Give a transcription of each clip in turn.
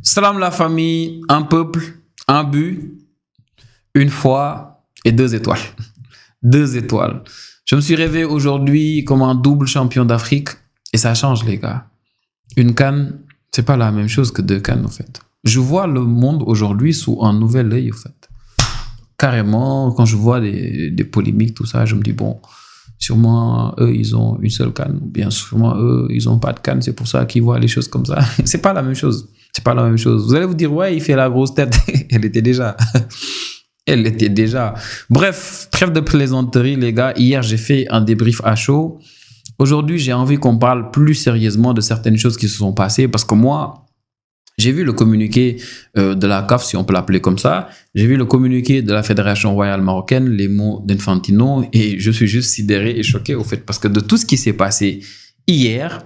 Salam la famille, un peuple, un but, une foi et 2 étoiles. 2 étoiles. Je me suis réveillé aujourd'hui comme un double champion d'Afrique et ça change les gars. Une CAN, c'est pas la même chose que 2 CAN en fait. Je vois le monde aujourd'hui sous un nouvel œil en fait. Carrément, quand je vois des polémiques, tout ça, je me dis bon, sûrement eux ils ont une seule CAN ou bien sûrement eux ils ont pas de CAN, c'est pour ça qu'ils voient les choses comme ça. C'est pas la même chose. C'est pas la même chose. Vous allez vous dire, ouais, il fait la grosse tête. Elle était déjà. Elle était déjà. Bref, trêve de plaisanterie, les gars. Hier, j'ai fait un débrief à chaud. Aujourd'hui, j'ai envie qu'on parle plus sérieusement de certaines choses qui se sont passées parce que moi, j'ai vu le communiqué de la CAF, si on peut l'appeler comme ça. J'ai vu le communiqué de la Fédération royale marocaine, les mots d'Infantino et je suis juste sidéré et choqué au fait parce que de tout ce qui s'est passé hier,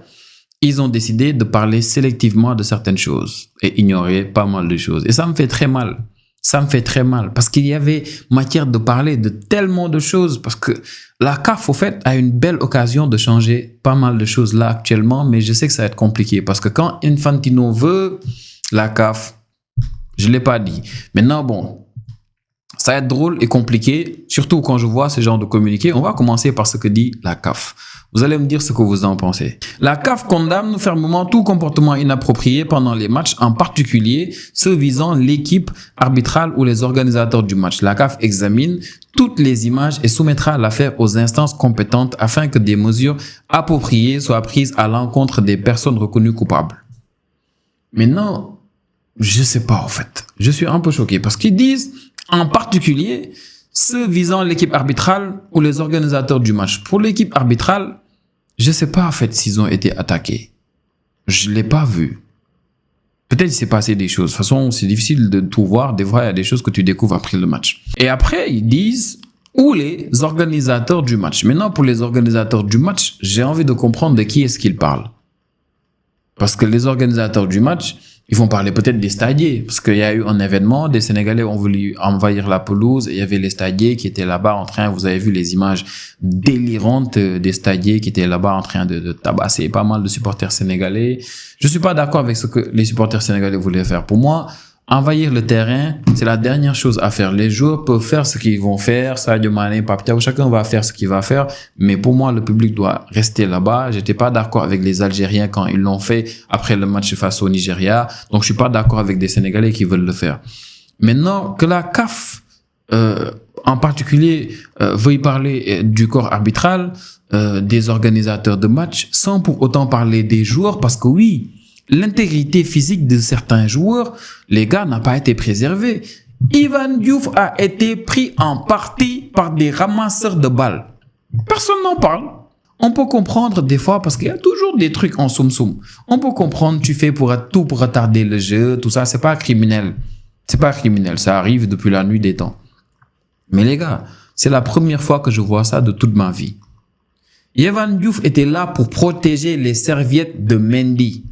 ils ont décidé de parler sélectivement de certaines choses et ignorer pas mal de choses. Et ça me fait très mal. Ça me fait très mal parce qu'il y avait matière de parler de tellement de choses parce que la CAF, au fait, a une belle occasion de changer pas mal de choses là actuellement, mais je sais que ça va être compliqué parce que quand Infantino veut, la CAF, je ne l'ai pas dit. Maintenant, bon, ça va être drôle et compliqué, surtout quand je vois ce genre de communiqué. On va commencer par ce que dit la CAF. Vous allez me dire ce que vous en pensez. La CAF condamne fermement tout comportement inapproprié pendant les matchs, en particulier ceux visant l'équipe arbitrale ou les organisateurs du match. La CAF examine toutes les images et soumettra l'affaire aux instances compétentes afin que des mesures appropriées soient prises à l'encontre des personnes reconnues coupables. Maintenant, je sais pas en fait. Je suis un peu choqué parce qu'ils disent en particulier ceux visant l'équipe arbitrale ou les organisateurs du match. Pour l'équipe arbitrale, je ne sais pas en fait s'ils ont été attaqués. Je ne l'ai pas vu. Peut-être qu'il s'est passé des choses. De toute façon, c'est difficile de tout voir. Des fois, il y a des choses que tu découvres après le match. Et après, ils disent ou les organisateurs du match. Maintenant, pour les organisateurs du match, j'ai envie de comprendre de qui est-ce qu'ils parlent. Parce que les organisateurs du match, ils vont parler peut-être des stadiers, parce qu'il y a eu un événement, des Sénégalais ont voulu envahir la pelouse, et il y avait les stadiers qui étaient là-bas en train, vous avez vu les images délirantes des stadiers qui étaient là-bas en train de tabasser pas mal de supporters sénégalais. Je suis pas d'accord avec ce que les supporters sénégalais voulaient faire. Pour moi, envahir le terrain, c'est la dernière chose à faire. Les joueurs peuvent faire ce qu'ils vont faire, Sadio Mané, Pape Thiaw, chacun va faire ce qu'il va faire, mais pour moi, le public doit rester là-bas. J'étais pas d'accord avec les Algériens quand ils l'ont fait après le match face au Nigeria, donc je suis pas d'accord avec des Sénégalais qui veulent le faire. Maintenant, que la CAF, en particulier, veuille parler du corps arbitral, des organisateurs de matchs, sans pour autant parler des joueurs, parce que oui, l'intégrité physique de certains joueurs, les gars, n'a pas été préservée. Ivan Diouf a été pris en partie par des ramasseurs de balles. Personne n'en parle. On peut comprendre des fois parce qu'il y a toujours des trucs en soum-soum. On peut comprendre, tu fais tout pour retarder le jeu, tout ça, c'est pas criminel. C'est pas criminel, ça arrive depuis la nuit des temps. Mais les gars, c'est la première fois que je vois ça de toute ma vie. Ivan Diouf était là pour protéger les serviettes de Mendy.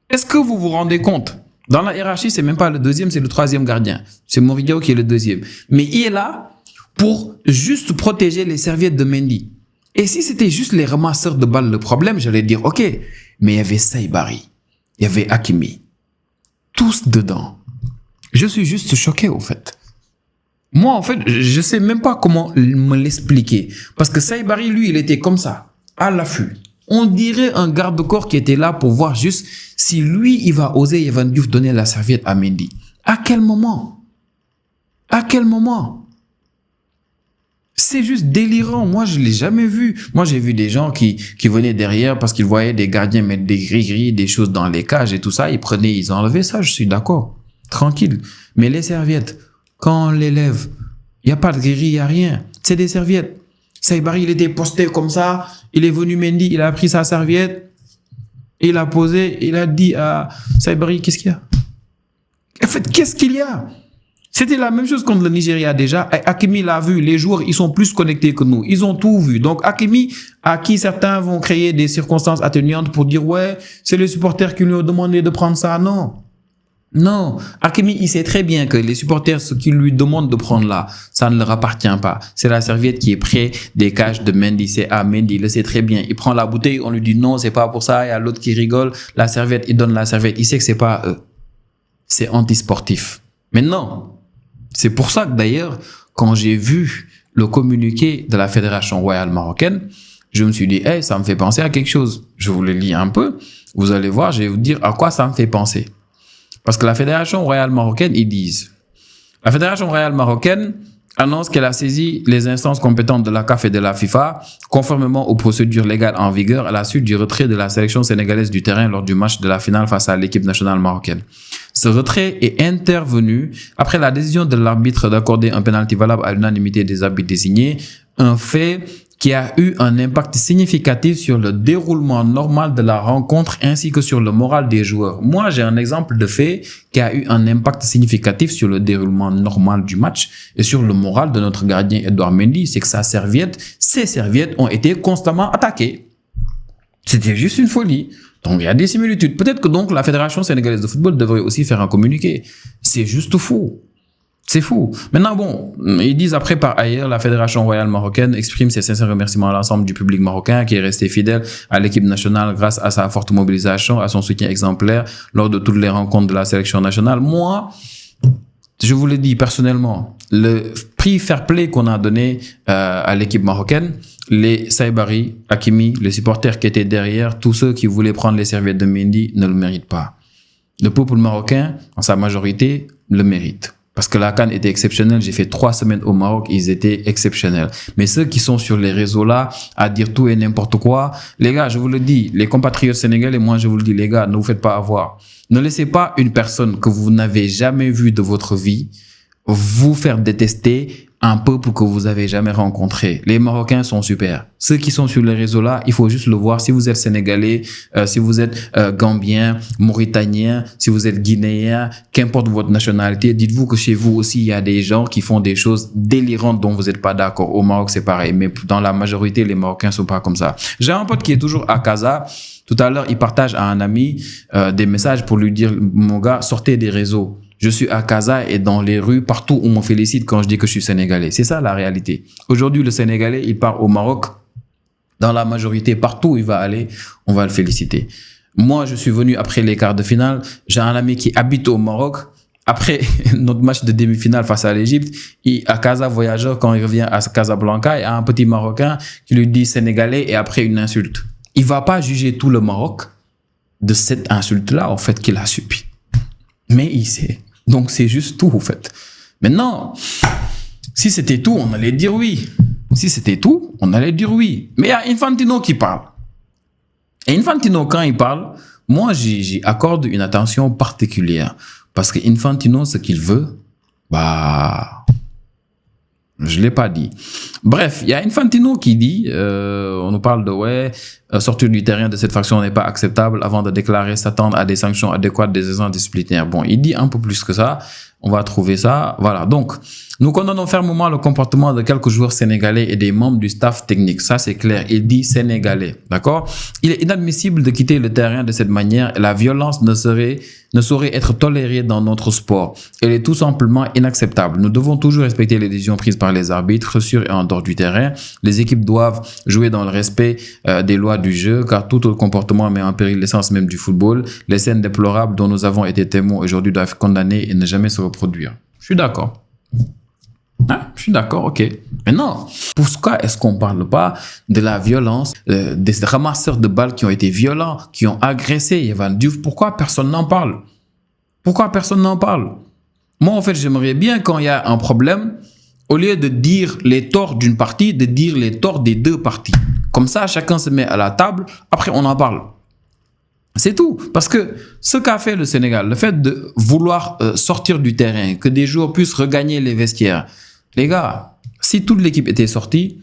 Est-ce que vous vous rendez compte? Dans la hiérarchie, c'est même pas le deuxième, c'est le troisième gardien. C'est Moridiao qui est le deuxième. Mais il est là pour juste protéger les serviettes de Mendy. Et si c'était juste les ramasseurs de balles le problème, j'allais dire ok. Mais il y avait Saibari, il y avait Hakimi. Tous dedans. Je suis juste choqué au fait. Moi, en fait, je sais même pas comment me l'expliquer. Parce que Saibari, lui, il était comme ça, à l'affût. On dirait un garde-corps qui était là pour voir juste si lui, il va oser Ivan Diouf donner la serviette à Mendy. À quel moment? À quel moment? C'est juste délirant. Moi, je ne l'ai jamais vu. Moi, j'ai vu des gens qui venaient derrière parce qu'ils voyaient des gardiens mettre des gris-gris, des choses dans les cages et tout ça. Ils prenaient, ils enlevaient ça. Je suis d'accord. Tranquille. Mais les serviettes, quand on les lève, il n'y a pas de gris-gris, il n'y a rien. C'est des serviettes. Saibari, il était posté comme ça. Il est venu Mendy, il a pris sa serviette. Il a posé, il a dit à Saibari, qu'est-ce qu'il y a? En fait, qu'est-ce qu'il y a? C'était la même chose contre le Nigeria déjà. Hakimi l'a vu, les joueurs, ils sont plus connectés que nous. Ils ont tout vu. Donc Hakimi, à qui certains vont créer des circonstances atténuantes pour dire, ouais, c'est les supporters qui lui ont demandé de prendre ça. Non. Non, Hakimi, il sait très bien que les supporters, ce qu'ils lui demandent de prendre là, ça ne leur appartient pas. C'est la serviette qui est près des cages de Mendy. C'est à Mendy, il le sait très bien. Il prend la bouteille, on lui dit non, c'est pas pour ça. Il y a l'autre qui rigole. La serviette, il donne la serviette. Il sait que c'est pas à eux. c'est antisportif. Mais non, c'est pour ça que d'ailleurs, quand j'ai vu le communiqué de la Fédération royale marocaine, je me suis dit, hey, ça me fait penser à quelque chose. Je vous le lis un peu. Vous allez voir, je vais vous dire à quoi ça me fait penser. Parce que la Fédération royale marocaine, ils disent, la Fédération royale marocaine annonce qu'elle a saisi les instances compétentes de la CAF et de la FIFA, conformément aux procédures légales en vigueur à la suite du retrait de la sélection sénégalaise du terrain lors du match de la finale face à l'équipe nationale marocaine. Ce retrait est intervenu après la décision de l'arbitre d'accorder un penalty valable à l'unanimité des arbitres désignés, un fait qui a eu un impact significatif sur le déroulement normal de la rencontre ainsi que sur le moral des joueurs. Moi, j'ai un exemple de fait qui a eu un impact significatif sur le déroulement normal du match et sur le moral de notre gardien Edouard Mendy, c'est que ses serviettes ont été constamment attaquées. C'était juste une folie. Donc, il y a des similitudes. Peut-être que donc la Fédération sénégalaise de football devrait aussi faire un communiqué. C'est juste fou. C'est fou. Maintenant, bon, ils disent après, par ailleurs, la Fédération royale marocaine exprime ses sincères remerciements à l'ensemble du public marocain qui est resté fidèle à l'équipe nationale grâce à sa forte mobilisation, à son soutien exemplaire lors de toutes les rencontres de la sélection nationale. Moi, je vous le dis personnellement, le prix fair play qu'on a donné à l'équipe marocaine, les Saïbari, Hakimi, les supporters qui étaient derrière, tous ceux qui voulaient prendre les serviettes de Mendy ne le méritent pas. Le peuple marocain, en sa majorité, le mérite. Parce que la CAN était exceptionnelle. J'ai fait 3 semaines au Maroc. Ils étaient exceptionnels. Mais ceux qui sont sur les réseaux là, à dire tout et n'importe quoi, les gars, je vous le dis, les compatriotes sénégalais, moi je vous le dis, les gars, ne vous faites pas avoir. Ne laissez pas une personne que vous n'avez jamais vue de votre vie vous faire détester un peuple que vous avez jamais rencontré. Les Marocains sont super. Ceux qui sont sur les réseaux là, il faut juste le voir. Si vous êtes sénégalais, si vous êtes gambien, mauritanien, si vous êtes guinéen, qu'importe votre nationalité, dites-vous que chez vous aussi, il y a des gens qui font des choses délirantes dont vous n'êtes pas d'accord. Au Maroc, c'est pareil. Mais dans la majorité, les Marocains sont pas comme ça. J'ai un pote qui est toujours à Casa. Tout à l'heure, il partage à un ami des messages pour lui dire, mon gars, sortez des réseaux. Je suis à Casa et dans les rues, partout on me félicite quand je dis que je suis sénégalais. C'est ça la réalité. Aujourd'hui, le Sénégalais, il part au Maroc. Dans la majorité, partout où il va aller, on va le féliciter. Moi, je suis venu après les quarts de finale. J'ai un ami qui habite au Maroc. Après notre match de demi-finale face à l'Égypte, à Casa Voyageur, quand il revient à Casablanca, il y a un petit Marocain qui lui dit sénégalais et après une insulte. Il va pas juger tout le Maroc de cette insulte-là, en fait, qu'il a subi. Mais il sait. Donc, c'est juste tout, en fait. Maintenant, si c'était tout, on allait dire oui. Si c'était tout, on allait dire oui. Mais il y a Infantino qui parle. Et Infantino, quand il parle, moi, j'y accorde une attention particulière. Parce que Infantino, ce qu'il veut, je l'ai pas dit. Bref, il y a Infantino qui dit, on nous parle de sortir du terrain de cette faction n'est pas acceptable avant de déclarer s'attendre à des sanctions adéquates des instances disciplinaires. Bon, il dit un peu plus que ça. On va trouver ça. Voilà. Donc, nous condamnons fermement le comportement de quelques joueurs sénégalais et des membres du staff technique. Ça, c'est clair. Il dit sénégalais. D'accord? Il est inadmissible de quitter le terrain de cette manière. La violence ne saurait être tolérée dans notre sport. Elle est tout simplement inacceptable. Nous devons toujours respecter les décisions prises par les arbitres sur et en dehors du terrain. Les équipes doivent jouer dans le respect des lois du jeu, car tout autre comportement met en péril l'essence même du football. Les scènes déplorables dont nous avons été témoins aujourd'hui doivent être condamnées et ne jamais se reproduire. Je suis d'accord. Je suis d'accord, ok. Mais non, pourquoi est-ce qu'on ne parle pas de la violence, des ramasseurs de balles qui ont été violents, qui ont agressé Evan Diouf? Pourquoi personne n'en parle? Pourquoi personne n'en parle? Moi, en fait, j'aimerais bien, quand il y a un problème, au lieu de dire les torts d'une partie, de dire les torts des deux parties. Comme ça, chacun se met à la table, après on en parle. C'est tout. Parce que ce qu'a fait le Sénégal, le fait de vouloir sortir du terrain, que des joueurs puissent regagner les vestiaires, les gars, si toute l'équipe était sortie,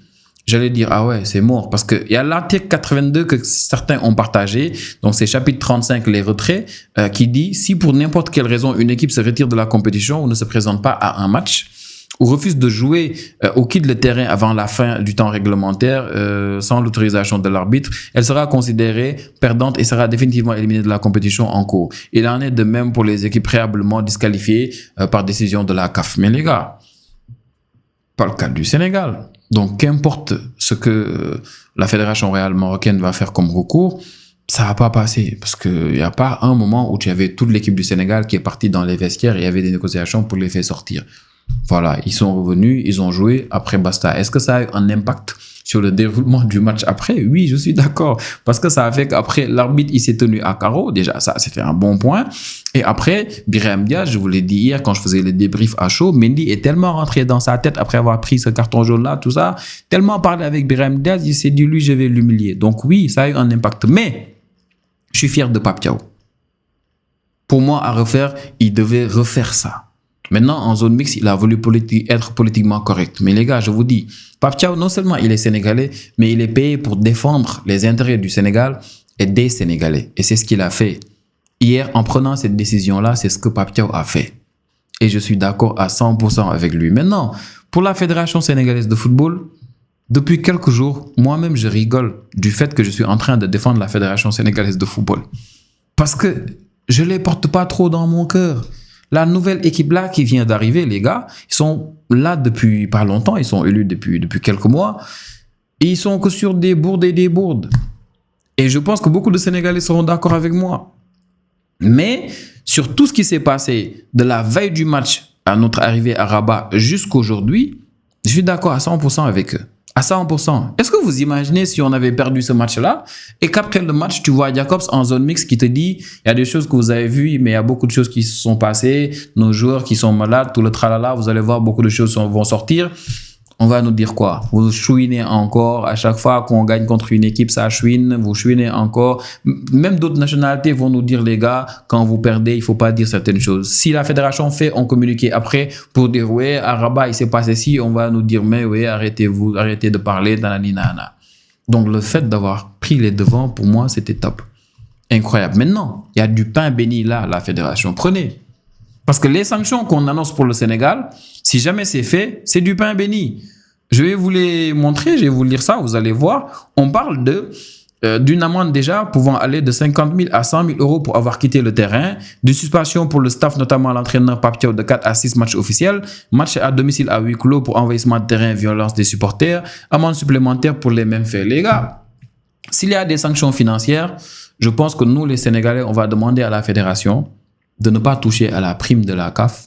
j'allais dire, ah ouais, c'est mort. Parce qu'il y a l'article 82 que certains ont partagé, donc c'est chapitre 35, les retraits, qui dit, si pour n'importe quelle raison une équipe se retire de la compétition ou ne se présente pas à un match, ou refuse de jouer ou quitte le terrain avant la fin du temps réglementaire sans l'autorisation de l'arbitre, elle sera considérée perdante et sera définitivement éliminée de la compétition en cours. Il en est de même pour les équipes préalablement disqualifiées par décision de la CAF. Mais les gars, pas le cas du Sénégal. Donc, qu'importe ce que la Fédération royale marocaine va faire comme recours, ça n'a pas passé. Parce qu'il n'y a pas un moment où tu avais toute l'équipe du Sénégal qui est partie dans les vestiaires et il y avait des négociations pour les faire sortir. Voilà, ils sont revenus, ils ont joué, après basta. Est-ce que ça a eu un impact sur le déroulement du match après? Oui, je suis d'accord. Parce que ça a fait qu'après, l'arbitre, il s'est tenu à carreau. Déjà, ça, c'était un bon point. Et après, Birahim Diaz, je vous l'ai dit hier quand je faisais le débrief à chaud, Mendy est tellement rentré dans sa tête après avoir pris ce carton jaune-là, tout ça, tellement parlé avec Birahim Diaz, il s'est dit, lui, je vais l'humilier. Donc oui, ça a eu un impact. Mais, je suis fier de Pape Thiaw. Pour moi, à refaire, il devait refaire ça. Maintenant, en zone mixte, il a voulu être politiquement correct. Mais les gars, je vous dis, Pape Thiaw, non seulement il est sénégalais, mais il est payé pour défendre les intérêts du Sénégal et des Sénégalais. Et c'est ce qu'il a fait. Hier, en prenant cette décision-là, c'est ce que Pape Thiaw a fait. Et je suis d'accord à 100% avec lui. Maintenant, pour la Fédération sénégalaise de football, depuis quelques jours, moi-même, je rigole du fait que je suis en train de défendre la Fédération sénégalaise de football. Parce que je ne les porte pas trop dans mon cœur. La nouvelle équipe-là qui vient d'arriver, les gars, ils sont là depuis pas longtemps, ils sont élus depuis quelques mois, et ils sont que sur des bourdes et des bourdes. Et je pense que beaucoup de Sénégalais seront d'accord avec moi. Mais sur tout ce qui s'est passé de la veille du match à notre arrivée à Rabat jusqu'aujourd'hui, je suis d'accord à 100% avec eux. À 100%. Est-ce que vous imaginez si on avait perdu ce match-là et qu'après le match, tu vois Jacobs en zone mixte qui te dit il y a des choses que vous avez vues, mais il y a beaucoup de choses qui se sont passées, nos joueurs qui sont malades, tout le tralala, vous allez voir, beaucoup de choses vont sortir. On va nous dire quoi? Vous chouinez encore. À chaque fois qu'on gagne contre une équipe, ça chouine. Vous chouinez encore. Même d'autres nationalités vont nous dire, les gars, quand vous perdez, il faut pas dire certaines choses. Si la fédération fait un communiqué après pour dire, ouais, à Rabat, il s'est passé ci, on va nous dire, mais ouais, arrêtez de parler, nanana. Donc, le fait d'avoir pris les devants, pour moi, c'était top. Incroyable. Maintenant, il y a du pain béni là, la fédération. Prenez. Parce que les sanctions qu'on annonce pour le Sénégal, si jamais c'est fait, c'est du pain béni. Je vais vous les montrer, je vais vous lire ça, vous allez voir. On parle d'une amende déjà pouvant aller de 50 000 à 100 000 euros pour avoir quitté le terrain, d'une suspension pour le staff, notamment l'entraîneur Pape Thiaw, de 4 à 6 matchs officiels, match à domicile à huis clos pour envahissement de terrain, violence des supporters, amende supplémentaire pour les mêmes faits. Les gars, s'il y a des sanctions financières, je pense que nous, les Sénégalais, on va demander à la fédération de ne pas toucher à la prime de la CAF,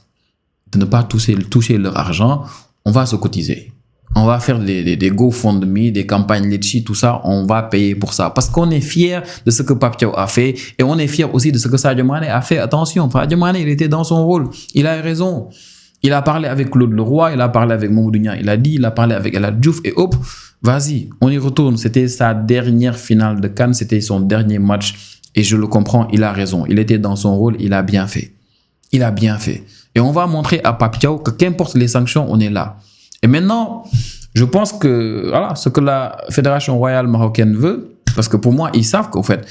de ne pas toucher leur argent. On va se cotiser. On va faire des GoFundMe, des campagnes Litchi, tout ça. On va payer pour ça. Parce qu'on est fiers de ce que Pape Thiaw a fait. Et on est fiers aussi de ce que Sadio Mané a fait. Attention, Sadio Mané, il était dans son rôle. Il a eu raison. Il a parlé avec Claude Leroy, il a parlé avec Mamadou Niang, il a parlé avec El Hadji Diouf. Et hop, vas-y, on y retourne. C'était sa dernière finale de CAN. C'était son dernier match. Et je le comprends, il a raison. Il était dans son rôle, il a bien fait. Il a bien fait. Et on va montrer à Pape Thiaw que qu'importe les sanctions, on est là. Et maintenant, je pense que voilà, ce que la Fédération royale marocaine veut, parce que pour moi, ils savent qu'en fait,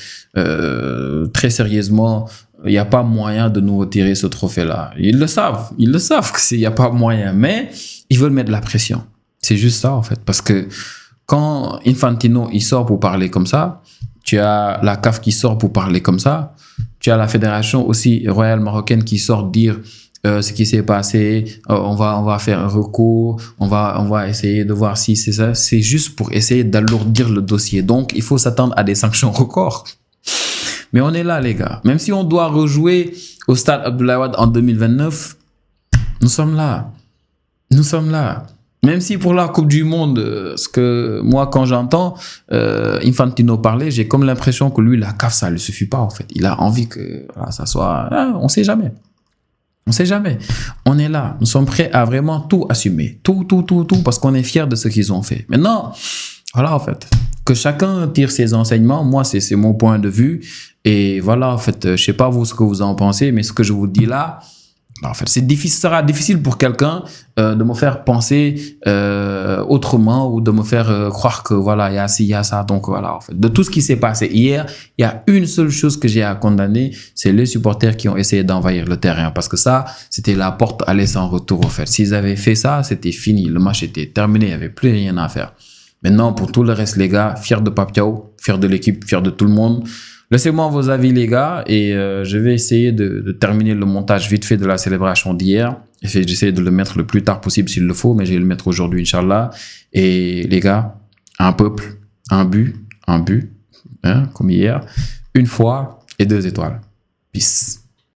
très sérieusement, il n'y a pas moyen de nous retirer ce trophée-là. Ils le savent qu'il n'y a pas moyen, mais ils veulent mettre de la pression. C'est juste ça, en fait. Parce que quand Infantino, il sort pour parler comme ça, tu as la CAF qui sort pour parler comme ça. Tu as la fédération aussi royale marocaine qui sort dire ce qui s'est passé. On va faire un recours. On va essayer de voir si c'est ça. C'est juste pour essayer d'alourdir le dossier. Donc, il faut s'attendre à des sanctions records. Mais on est là, les gars. Même si on doit rejouer au stade Abdoulaye Wade en 2029, nous sommes là. Nous sommes là. Même si pour la Coupe du Monde, ce que moi, quand j'entends Infantino parler, j'ai comme l'impression que lui, la CAF, ça ne lui suffit pas, en fait. Il a envie que voilà, ça soit... on ne sait jamais. On ne sait jamais. On est là. Nous sommes prêts à vraiment tout assumer. Tout, parce qu'on est fiers de ce qu'ils ont fait. Maintenant, voilà, en fait. Que chacun tire ses enseignements. Moi, c'est mon point de vue. Et voilà, en fait, je ne sais pas vous ce que vous en pensez, mais ce que je vous dis là, en fait, ce sera difficile pour quelqu'un de me faire penser autrement ou de me faire croire que voilà, il y a ci, il y a ça. Donc voilà, en fait, de tout ce qui s'est passé hier, il y a une seule chose que j'ai à condamner, c'est les supporters qui ont essayé d'envahir le terrain. Parce que ça, c'était la porte aller sans retour, en fait. S'ils avaient fait ça, c'était fini. Le match était terminé, il n'y avait plus rien à faire. Maintenant, pour tout le reste, les gars, fiers de Pape Thiaw, fiers de l'équipe, fiers de tout le monde. Laissez-moi vos avis, les gars, et je vais essayer de terminer le montage vite fait de la célébration d'hier. J'essaie de le mettre le plus tard possible s'il le faut, mais je vais le mettre aujourd'hui, Inch'Allah. Et les gars, un peuple, un but, hein, comme hier. une fois et 2 étoiles. Peace.